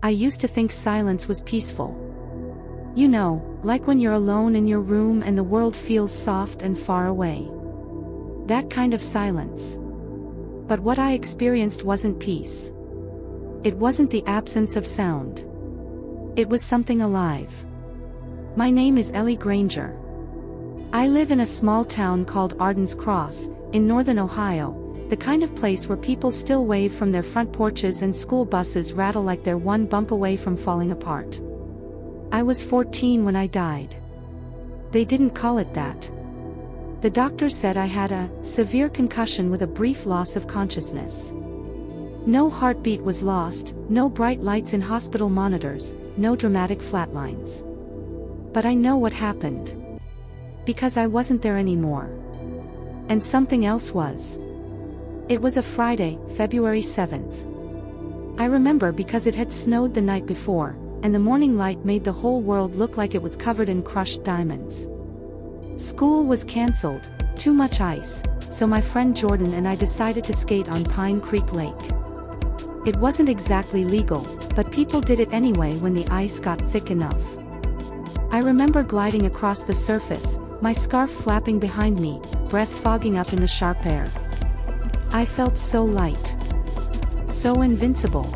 I used to think silence was peaceful. You know, like when you're alone in your room and the world feels soft and far away. That kind of silence. But what I experienced wasn't peace. It wasn't the absence of sound. It was something alive. My name is Ellie Granger. I live in a small town called Arden's Cross, in northern Ohio, the kind of place where people still wave from their front porches and school buses rattle like they're one bump away from falling apart. I was 14 when I died. They didn't call it that. The doctor said I had a severe concussion with a brief loss of consciousness. No heartbeat was lost, no bright lights in hospital monitors, no dramatic flatlines. But I know what happened. Because I wasn't there anymore. And something else was. It was a Friday, February 7th. I remember because it had snowed the night before, and the morning light made the whole world look like it was covered in crushed diamonds. School was cancelled, too much ice, so my friend Jordan and I decided to skate on Pine Creek Lake. It wasn't exactly legal, but people did it anyway when the ice got thick enough. I remember gliding across the surface, my scarf flapping behind me, breath fogging up in the sharp air. I felt so light. So invincible.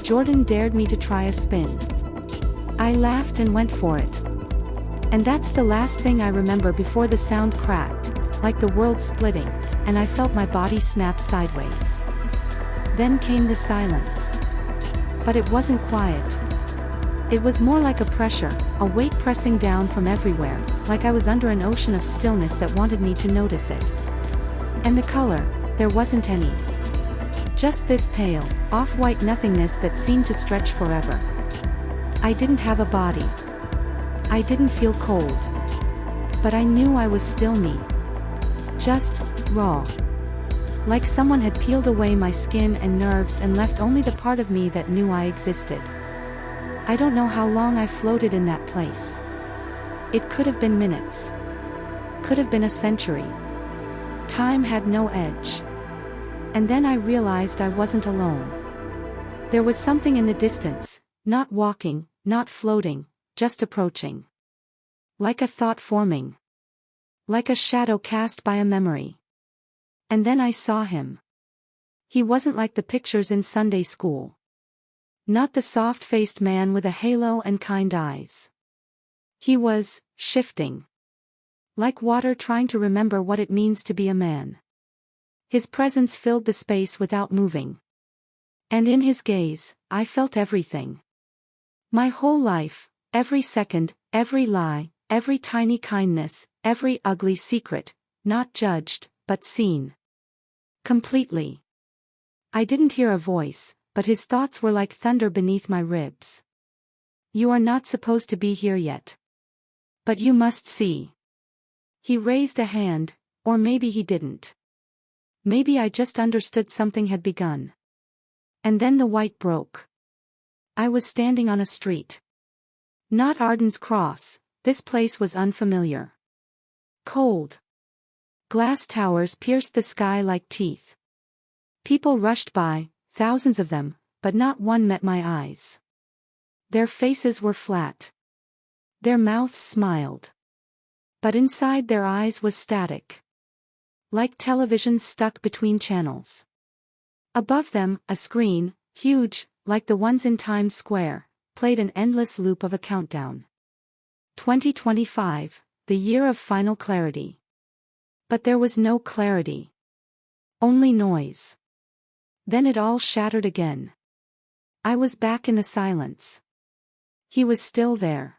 Jordan dared me to try a spin. I laughed and went for it. And that's the last thing I remember before the sound cracked, like the world splitting, and I felt my body snap sideways. Then came the silence. But it wasn't quiet. It was more like a pressure, a weight pressing down from everywhere, like I was under an ocean of stillness that wanted me to notice it. And the color, there wasn't any. Just this pale, off-white nothingness that seemed to stretch forever. I didn't have a body. I didn't feel cold. But I knew I was still me. Just raw. Like someone had peeled away my skin and nerves and left only the part of me that knew I existed. I don't know how long I floated in that place. It could have been minutes. Could have been a century. Time had no edge. And then I realized I wasn't alone. There was something in the distance, not walking, not floating, just approaching. Like a thought forming. Like a shadow cast by a memory. And then I saw him. He wasn't like the pictures in Sunday school. Not the soft-faced man with a halo and kind eyes. He was shifting. Like water trying to remember what it means to be a man. His presence filled the space without moving. And in his gaze, I felt everything. My whole life, every second, every lie, every tiny kindness, every ugly secret, not judged, but seen. Completely. I didn't hear a voice, but his thoughts were like thunder beneath my ribs. You are not supposed to be here yet. But you must see. He raised a hand, or maybe he didn't. Maybe I just understood something had begun. And then the white broke. I was standing on a street. Not Arden's Cross, this place was unfamiliar. Cold. Glass towers pierced the sky like teeth. People rushed by, thousands of them, but not one met my eyes. Their faces were flat. Their mouths smiled. But inside their eyes was static. Like television stuck between channels. Above them, a screen, huge, like the ones in Times Square, played an endless loop of a countdown. 2025, the year of final clarity. But there was no clarity. Only noise. Then it all shattered again. I was back in the silence. He was still there.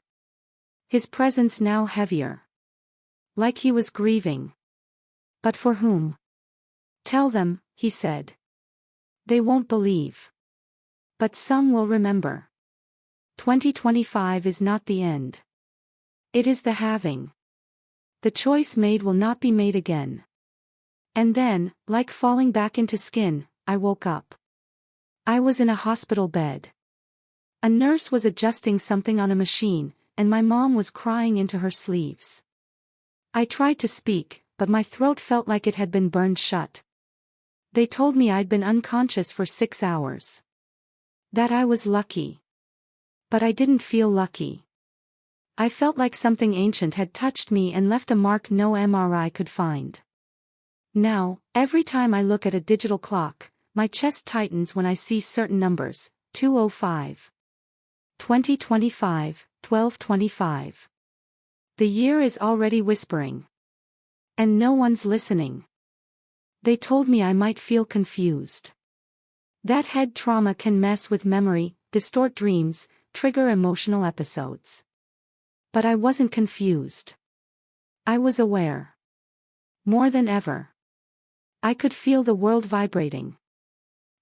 His presence now heavier. Like he was grieving. But for whom? Tell them, he said. They won't believe. But some will remember. 2025 is not the end. It is the having. The choice made will not be made again. And then, like falling back into skin, I woke up. I was in a hospital bed. A nurse was adjusting something on a machine, and my mom was crying into her sleeves. I tried to speak, but my throat felt like it had been burned shut. They told me I'd been unconscious for 6 hours. That I was lucky. But I didn't feel lucky. I felt like something ancient had touched me and left a mark no MRI could find. Now, every time I look at a digital clock, my chest tightens when I see certain numbers: 2:05. 2025, 12:25. The year is already whispering. And no one's listening. They told me I might feel confused. That head trauma can mess with memory, distort dreams, trigger emotional episodes. But I wasn't confused. I was aware. More than ever. I could feel the world vibrating.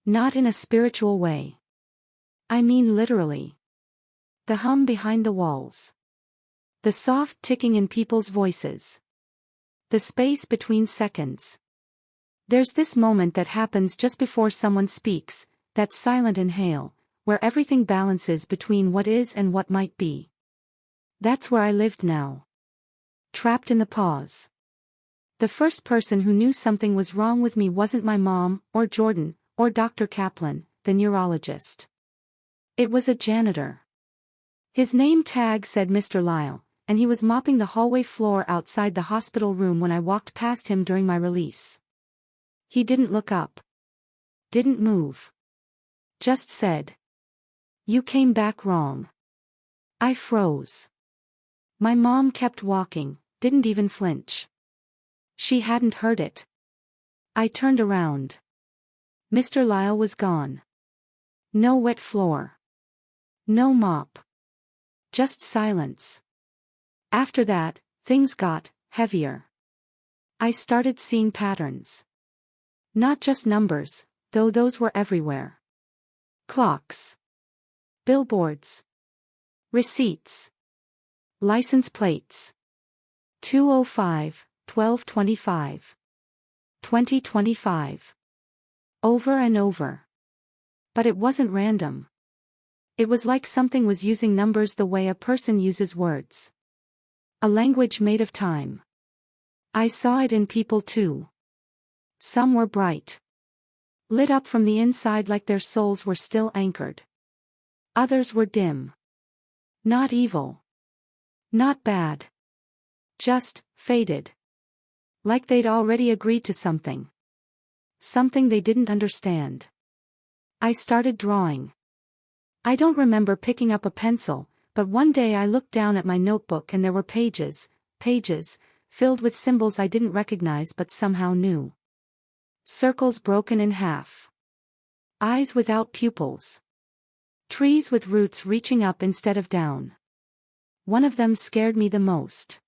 Not in a spiritual way. I mean literally. The hum behind the walls. The soft ticking in people's voices. The space between seconds. There's this moment that happens just before someone speaks, that silent inhale, where everything balances between what is and what might be. That's where I lived now. Trapped in the pause. The first person who knew something was wrong with me wasn't my mom, or Jordan, or Dr. Kaplan, the neurologist. It was a janitor. His name tag said Mr. Lyle, and he was mopping the hallway floor outside the hospital room when I walked past him during my release. He didn't look up. Didn't move. Just said, "You came back wrong." I froze. My mom kept walking, didn't even flinch. She hadn't heard it. I turned around. Mr. Lyle was gone. No wet floor. No mop. Just silence. After that, things got heavier. I started seeing patterns. Not just numbers, though those were everywhere. Clocks. Billboards. Receipts. License plates. 2:05, 12:25. 2025. Over and over. But it wasn't random. It was like something was using numbers the way a person uses words. A language made of time. I saw it in people too. Some were bright. Lit up from the inside like their souls were still anchored. Others were dim. Not evil. Not bad. Just faded. Like they'd already agreed to something. Something they didn't understand. I started drawing. I don't remember picking up a pencil, but one day I looked down at my notebook and there were pages, filled with symbols I didn't recognize but somehow knew. Circles broken in half. Eyes without pupils. Trees with roots reaching up instead of down. One of them scared me the most.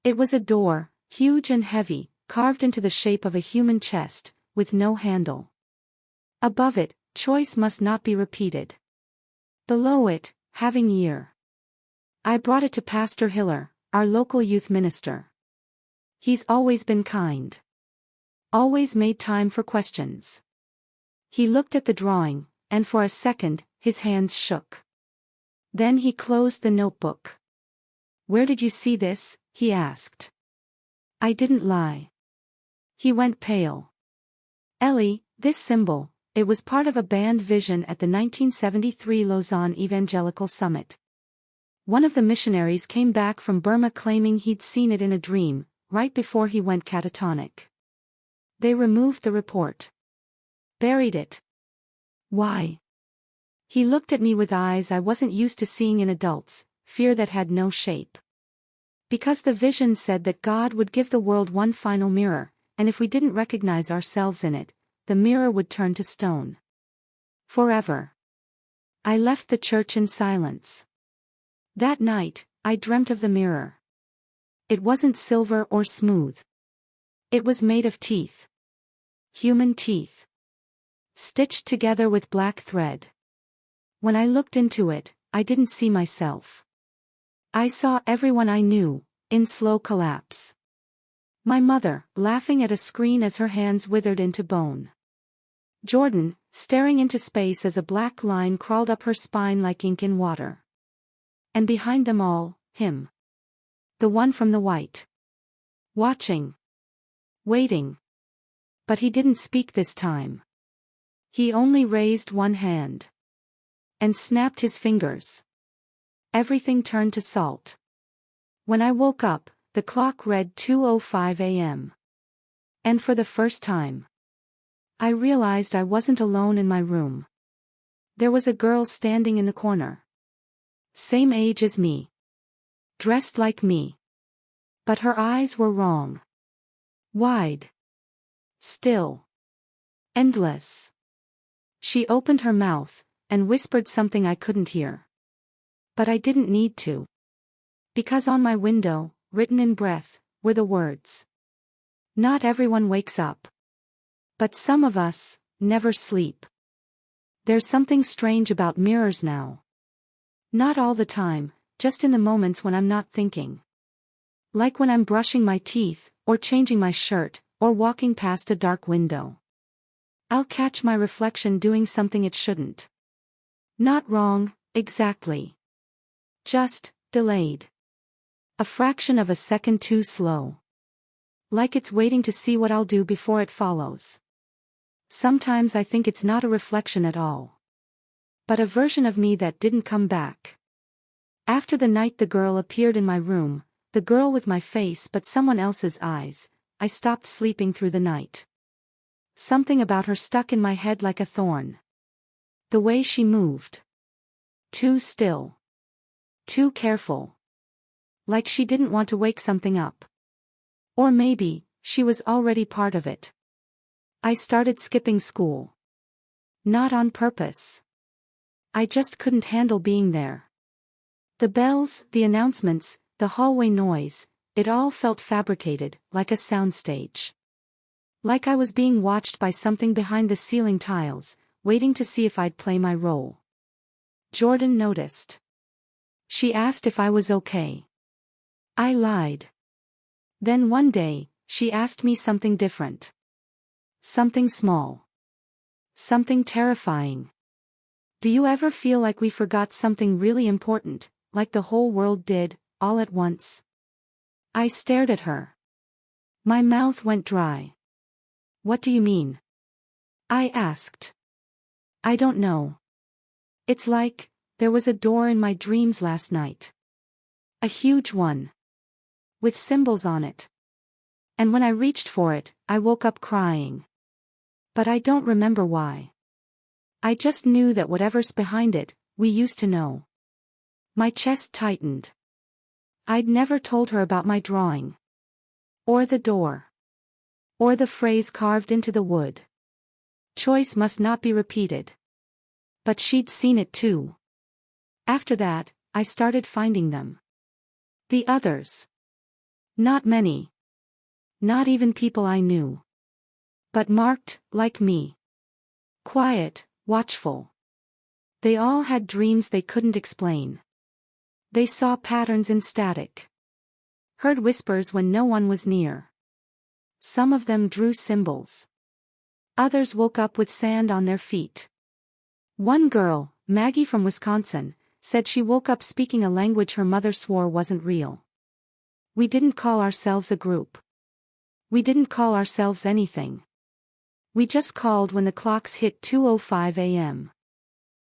It was a door, huge and heavy, carved into the shape of a human chest, with no handle. Above it, choice must not be repeated. Below it, having year. I brought it to Pastor Hiller, our local youth minister. He's always been kind. Always made time for questions. He looked at the drawing, and for a second, his hands shook. Then he closed the notebook. "Where did you see this?" he asked. I didn't lie. He went pale. "Ellie, this symbol, it was part of a band vision at the 1973 Lausanne Evangelical Summit. One of the missionaries came back from Burma claiming he'd seen it in a dream, right before he went catatonic. They removed the report. Buried it. Why?" He looked at me with eyes I wasn't used to seeing in adults, fear that had no shape. "Because the vision said that God would give the world one final mirror, and if we didn't recognize ourselves in it, the mirror would turn to stone. Forever." I left the church in silence. That night, I dreamt of the mirror. It wasn't silver or smooth. It was made of teeth. Human teeth. Stitched together with black thread. When I looked into it, I didn't see myself. I saw everyone I knew, in slow collapse. My mother, laughing at a screen as her hands withered into bone. Jordan, staring into space as a black line crawled up her spine like ink in water. And behind them all, him. The one from the white. Watching. Waiting. But he didn't speak this time. He only raised one hand. and snapped his fingers. Everything turned to salt. When I woke up, the clock read 2:05 a.m. And for the first time, I realized I wasn't alone in my room. There was a girl standing in the corner. Same age as me. Dressed like me. But her eyes were wrong. Wide. Still. Endless. She opened her mouth, and whispered something I couldn't hear. But I didn't need to. Because on my window, written in breath, were the words. Not everyone wakes up. But some of us never sleep. There's something strange about mirrors now. Not all the time, just in the moments when I'm not thinking. Like when I'm brushing my teeth, or changing my shirt, or walking past a dark window. I'll catch my reflection doing something it shouldn't. Not wrong, exactly. Just delayed. A fraction of a second too slow. Like it's waiting to see what I'll do before it follows. Sometimes I think it's not a reflection at all. But a version of me that didn't come back. After the night the girl appeared in my room, the girl with my face but someone else's eyes, I stopped sleeping through the night. Something about her stuck in my head like a thorn. The way she moved. Too still. Too careful. Like she didn't want to wake something up. Or maybe, she was already part of it. I started skipping school. Not on purpose. I just couldn't handle being there. The bells, the announcements, the hallway noise, it all felt fabricated, like a soundstage. Like I was being watched by something behind the ceiling tiles, waiting to see if I'd play my role. Jordan noticed. She asked if I was okay. I lied. Then one day, she asked me something different. Something small. Something terrifying. Do you ever feel like we forgot something really important, like the whole world did, all at once? I stared at her. My mouth went dry. What do you mean? I asked. I don't know. It's like, there was a door in my dreams last night. A huge one. With symbols on it. And when I reached for it, I woke up crying. But I don't remember why. I just knew that whatever's behind it, we used to know. My chest tightened. I'd never told her about my drawing. Or the door. Or the phrase carved into the wood. Choice must not be repeated. But she'd seen it too. After that, I started finding them. The others. Not many. Not even people I knew. But marked, like me. Quiet, watchful. They all had dreams they couldn't explain. They saw patterns in static. Heard whispers when no one was near. Some of them drew symbols. Others woke up with sand on their feet. One girl, Maggie from Wisconsin, said she woke up speaking a language her mother swore wasn't real. We didn't call ourselves a group. We didn't call ourselves anything. We just called when the clocks hit 2:05 a.m.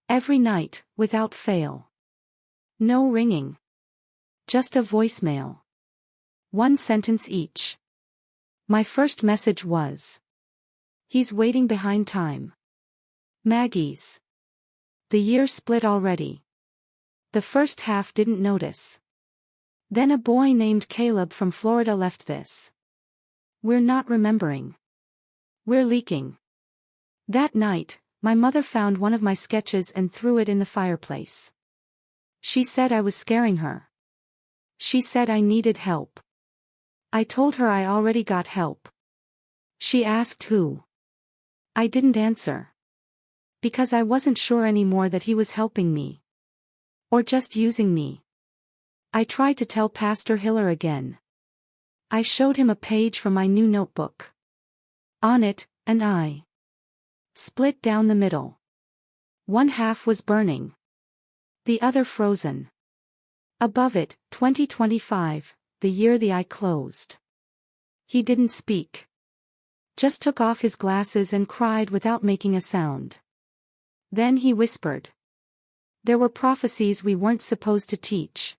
Every night, without fail. No ringing. Just a voicemail. One sentence each. My first message was. He's waiting behind time. Maggie's. The year split already. The first half didn't notice. Then a boy named Caleb from Florida left this. We're not remembering. We're leaking. That night, my mother found one of my sketches and threw it in the fireplace. She said I was scaring her. She said I needed help. I told her I already got help. She asked who. I didn't answer. Because I wasn't sure anymore that he was helping me. Or just using me. I tried to tell Pastor Hiller again. I showed him a page from my new notebook. On it, an eye. Split down the middle. One half was burning. The other frozen. Above it, 2025, the year the eye closed. He didn't speak. Just took off his glasses and cried without making a sound. Then he whispered. There were prophecies we weren't supposed to teach.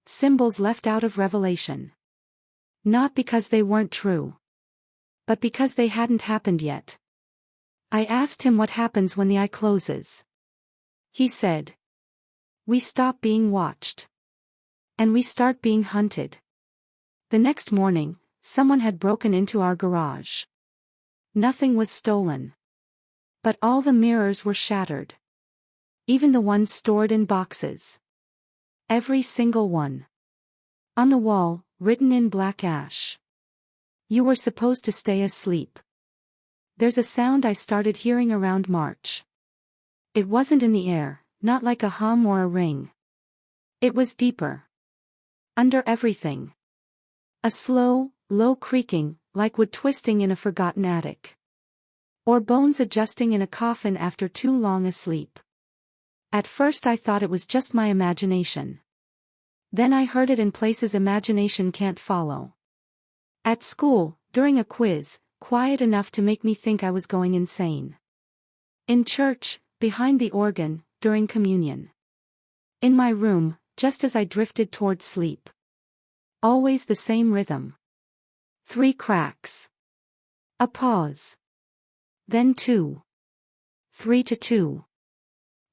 Symbols left out of Revelation. Not because they weren't true, but because they hadn't happened yet. I asked him what happens when the eye closes. He said, "We stop being watched. And we start being hunted." The next morning, someone had broken into our garage. Nothing was stolen. But all the mirrors were shattered. Even the ones stored in boxes. Every single one. On the wall, written in black ash. "You were supposed to stay asleep." There's a sound I started hearing around March. It wasn't in the air, not like a hum or a ring. It was deeper. Under everything. A slow, low creaking, like wood twisting in a forgotten attic. Or bones adjusting in a coffin after too long a sleep. At first I thought it was just my imagination. Then I heard it in places imagination can't follow. At school, during a quiz, quiet enough to make me think I was going insane. In church, behind the organ, during communion. In my room, just as I drifted toward sleep. Always the same rhythm. 3 cracks. A pause. Then 2. 3 to 2.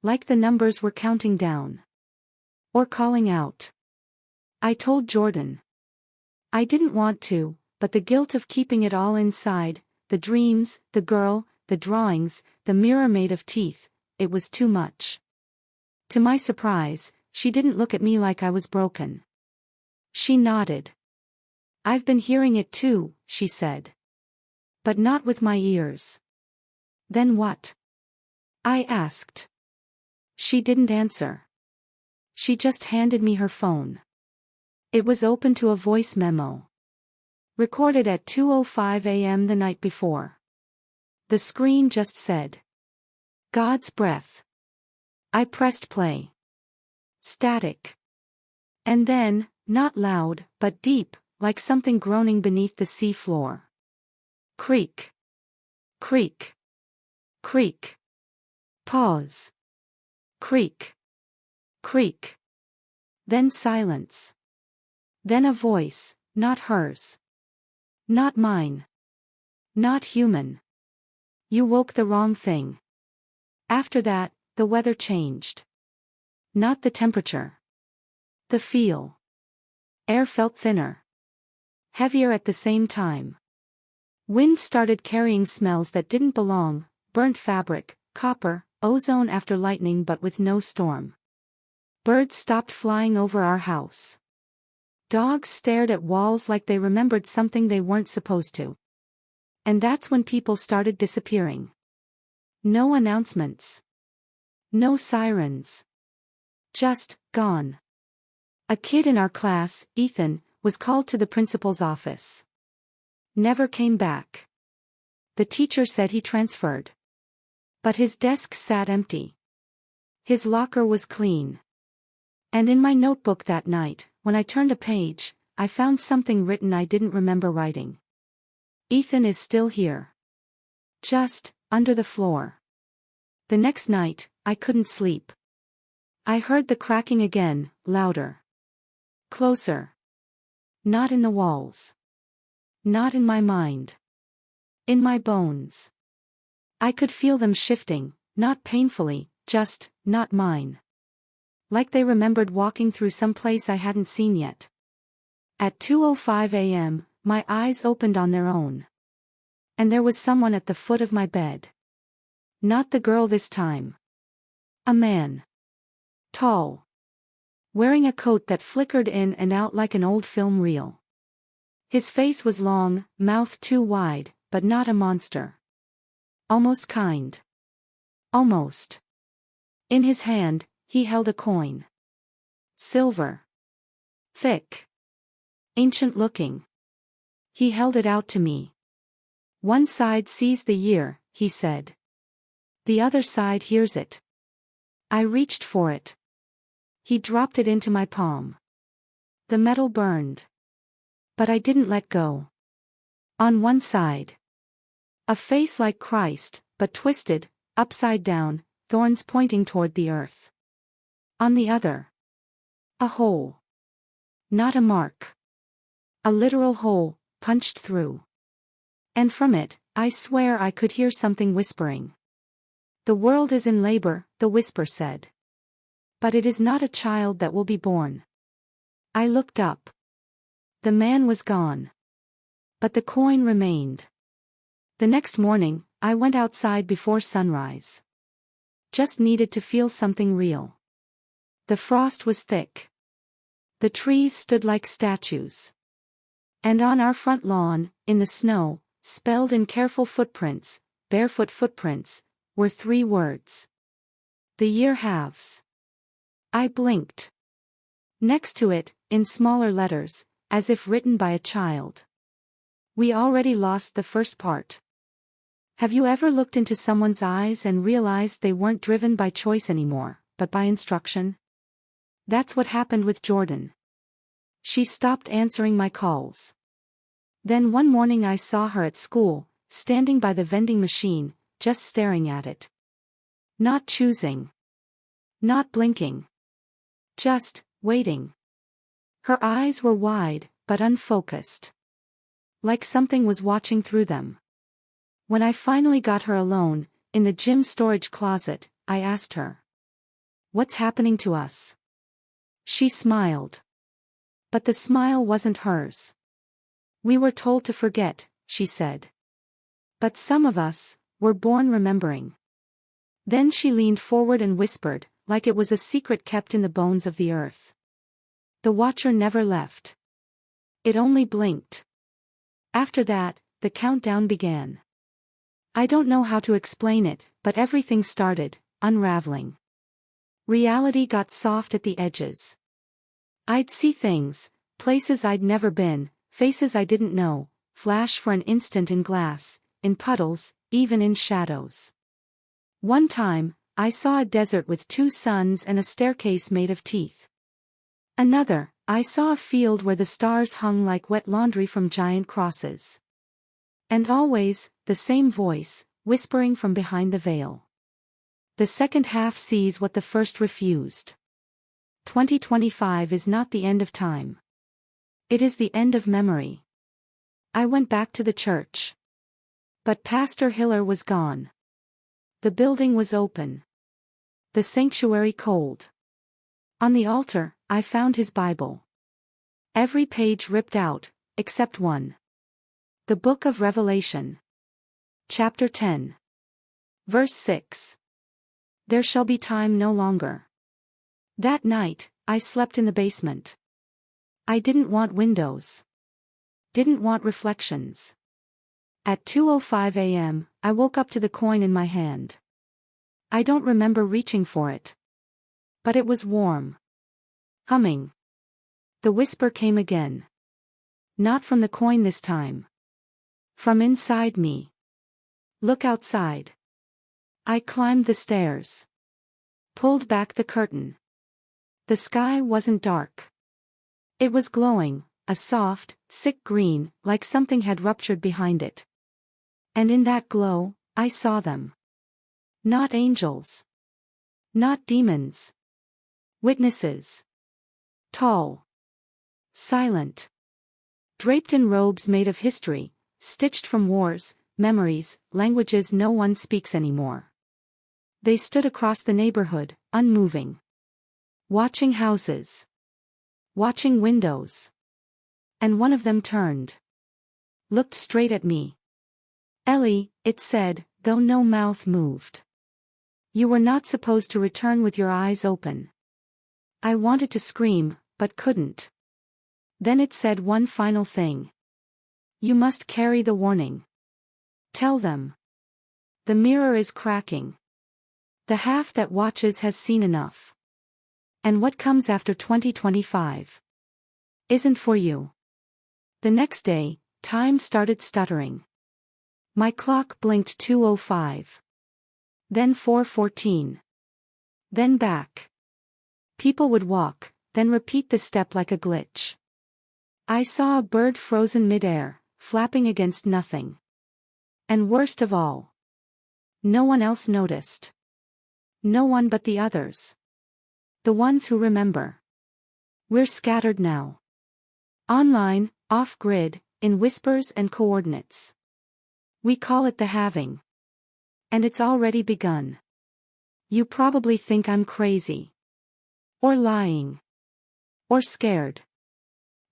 Like the numbers were counting down. Or calling out. I told Jordan. I didn't want to, but the guilt of keeping it all inside, the dreams, the girl, the drawings, the mirror made of teeth, it was too much. To my surprise, she didn't look at me like I was broken. She nodded. "I've been hearing it too," she said. "But not with my ears." "Then what?" I asked. She didn't answer. She just handed me her phone. It was open to a voice memo. Recorded at 2:05 a.m. the night before. The screen just said, "God's breath." I pressed play. Static. And then, not loud, but deep, like something groaning beneath the sea floor. Creak. Creak. Creak. Pause. Creak. Creak. Then silence. Then a voice, not hers. Not mine. Not human. "You woke the wrong thing." After that, the weather changed. Not the temperature. The feel. Air felt thinner. Heavier at the same time. Wind started carrying smells that didn't belong, burnt fabric, copper, ozone after lightning but with no storm. Birds stopped flying over our house. Dogs stared at walls like they remembered something they weren't supposed to. And that's when people started disappearing. No announcements. No sirens. Just, gone. A kid in our class, Ethan, was called to the principal's office. Never came back. The teacher said he transferred. But his desk sat empty. His locker was clean. And in my notebook that night, when I turned a page, I found something written I didn't remember writing. "Ethan is still here. Just, under the floor." The next night, I couldn't sleep. I heard the cracking again, louder. Closer. Not in the walls. Not in my mind. In my bones. I could feel them shifting, not painfully, just, not mine. Like they remembered walking through some place I hadn't seen yet. At 2:05 a.m., my eyes opened on their own. And there was someone at the foot of my bed. Not the girl this time. A man. Tall. Wearing a coat that flickered in and out like an old film reel. His face was long, mouth too wide, but not a monster. Almost kind. Almost. In his hand, he held a coin. Silver. Thick. Ancient looking. He held it out to me. "One side sees the year," he said. "The other side hears it." I reached for it. He dropped it into my palm. The metal burned. But I didn't let go. On one side. A face like Christ, but twisted, upside down, thorns pointing toward the earth. On the other. A hole. Not a mark. A literal hole, punched through. And from it, I swear I could hear something whispering. The world is in labor, the whisper said. But it is not a child that will be born. I looked up. The man was gone. But the coin remained. The next morning, I went outside before sunrise. Just needed to feel something real. The frost was thick. The trees stood like statues. And on our front lawn, in the snow, spelled in careful footprints, barefoot footprints, were 3 words. The year halves. I blinked. Next to it, in smaller letters, as if written by a child. We already lost the first part. Have you ever looked into someone's eyes and realized they weren't driven by choice anymore, but by instruction? That's what happened with Jordan. She stopped answering my calls. Then one morning I saw her at school, standing by the vending machine, just staring at it. Not choosing. Not blinking. Just waiting. Her eyes were wide, but unfocused. Like something was watching through them. When I finally got her alone, in the gym storage closet, I asked her. What's happening to us? She smiled. But the smile wasn't hers. We were told to forget, she said. But some of us were born remembering. Then she leaned forward and whispered, like it was a secret kept in the bones of the earth. The watcher never left. It only blinked. After that, the countdown began. I don't know how to explain it, but everything started unraveling. Reality got soft at the edges. I'd see things, places I'd never been, faces I didn't know, flash for an instant in glass, in puddles, even in shadows. One time, I saw a desert with 2 suns and a staircase made of teeth. Another, I saw a field where the stars hung like wet laundry from giant crosses. And always, the same voice, whispering from behind the veil. The second half sees what the first refused. 2025 is not the end of time. It is the end of memory. I went back to the church. But Pastor Hiller was gone. The building was open. The sanctuary cold. On the altar, I found his Bible. Every page ripped out, except one. The Book of Revelation. Chapter 10. Verse 6. There shall be time no longer. That night, I slept in the basement. I didn't want windows. Didn't want reflections. At 2:05 a.m., I woke up to the coin in my hand. I don't remember reaching for it. But it was warm. Humming. The whisper came again. Not from the coin this time. From inside me. Look outside. I climbed the stairs. Pulled back the curtain. The sky wasn't dark. It was glowing, a soft, sick green, like something had ruptured behind it. And in that glow, I saw them. Not angels. Not demons. Witnesses. Tall. Silent. Draped in robes made of history, stitched from wars, memories, languages no one speaks anymore. They stood across the neighborhood, unmoving. Watching houses. Watching windows. And one of them turned. Looked straight at me. Ellie, it said, though no mouth moved. You were not supposed to return with your eyes open. I wanted to scream, but couldn't. Then it said one final thing. You must carry the warning. Tell them. The mirror is cracking. The half that watches has seen enough. And what comes after 2025 isn't for you. The next day, time started stuttering. My clock blinked 2:05. Then 4:14. Then back. People would walk, then repeat the step like a glitch. I saw a bird frozen midair, flapping against nothing. And worst of all, no one else noticed. No one but the others. The ones who remember. We're scattered now. Online, off-grid, in whispers and coordinates. We call it the halving. And it's already begun. You probably think I'm crazy. Or lying. Or scared.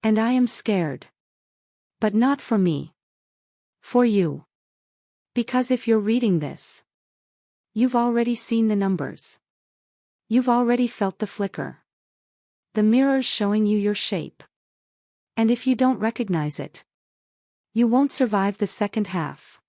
And I am scared. But not for me. For you. Because if you're reading this, you've already seen the numbers. You've already felt the flicker. The mirror's showing you your shape. And if you don't recognize it, you won't survive the second half.